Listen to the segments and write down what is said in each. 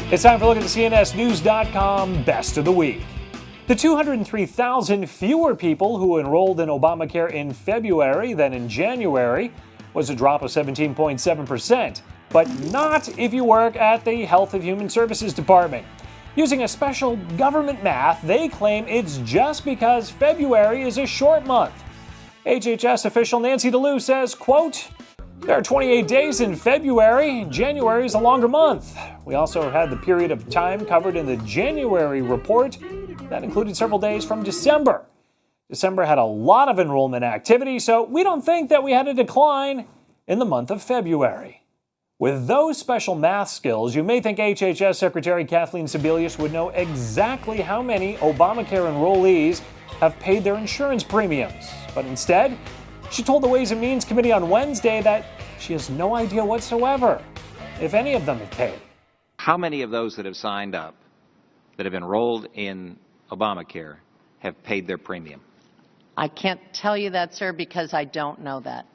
It's time for a look at the CNSnews.com Best of the Week. The 203,000 fewer people who enrolled in Obamacare in February than in January was a drop of 17.7%, but not if you work at the Health and Human Services Department. Using a special government math, they claim it's just because February is a short month. HHS official Nancy DeLu says, quote, "There are 28 days in February. January is a longer month. We also had the period of time covered in the January report. That included several days from December. December had a lot of enrollment activity, so we don't think that we had a decline in the month of February." With those special math skills, you may think HHS Secretary Kathleen Sebelius would know exactly how many Obamacare enrollees have paid their insurance premiums. But instead, she told the Ways and Means Committee on Wednesday that she has no idea whatsoever if any of them have paid. How many of those that have signed up, that have enrolled in Obamacare, have paid their premium? I can't tell you that, sir, because I don't know that.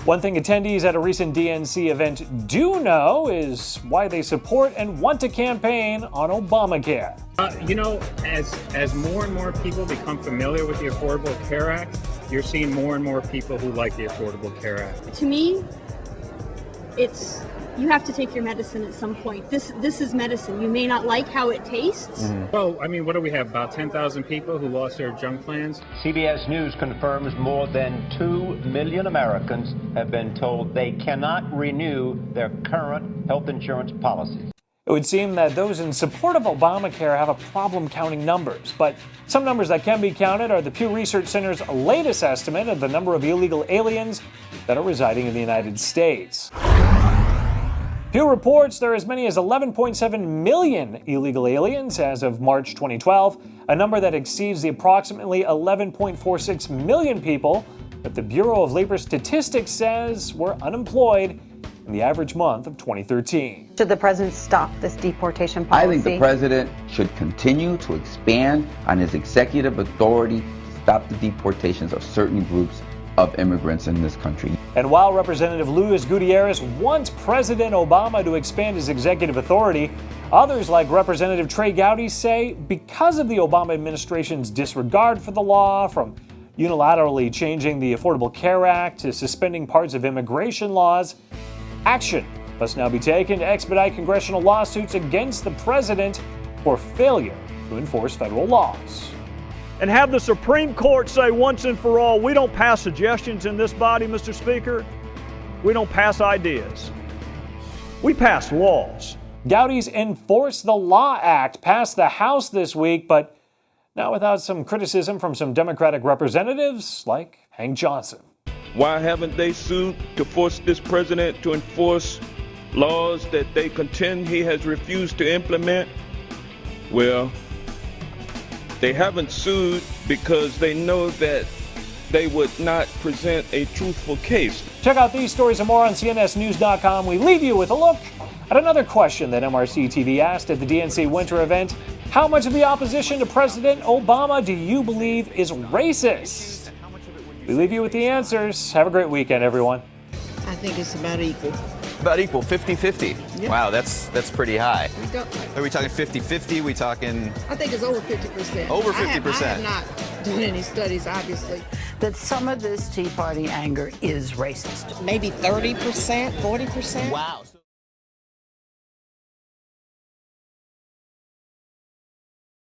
One thing attendees at a recent DNC event do know is why they support and want to campaign on Obamacare. As more and more people become familiar with the Affordable Care Act, you're seeing more and more people who like the Affordable Care Act. To me, it's you have to take your medicine at some point. This is medicine. You may not like how it tastes. Well, what do we have? About 10,000 people who lost their junk plans? CBS News confirms more than 2 million Americans have been told they cannot renew their current health insurance policies. It would seem that those in support of Obamacare have a problem counting numbers, but some numbers that can be counted are the Pew Research Center's latest estimate of the number of illegal aliens that are residing in the United States. Pew reports there are as many as 11.7 million illegal aliens as of March 2012, a number that exceeds the approximately 11.46 million people that the Bureau of Labor Statistics says were unemployed in the average month of 2013. Should the president stop this deportation policy? I think the president should continue to expand on his executive authority to stop the deportations of certain groups of immigrants in this country. And while Representative Luis Gutierrez wants President Obama to expand his executive authority, others like Representative Trey Gowdy say because of the Obama administration's disregard for the law, from unilaterally changing the Affordable Care Act to suspending parts of immigration laws, action must now be taken to expedite congressional lawsuits against the president for failure to enforce federal laws. And have the Supreme Court say once and for all, we don't pass suggestions in this body, Mr. Speaker. We don't pass ideas. We pass laws. Gowdy's Enforce the Law Act passed the House this week, but not without some criticism from some Democratic representatives like Hank Johnson. Why haven't they sued to force this president to enforce laws that they contend he has refused to implement? Well, they haven't sued because they know that they would not present a truthful case. Check out these stories and more on CNSnews.com. We leave you with a look at another question that MRC-TV asked at the DNC winter event. How much of the opposition to President Obama do you believe is racist? We leave you with the answers. Have a great weekend, everyone. I think it's about equal. About equal, 50-50. Yep. Wow, that's pretty high. Are we talking 50-50? We talking? I think it's over 50%. Over 50%. I have not done any studies, obviously. That some of this Tea Party anger is racist. Maybe 30%, 40%. Wow.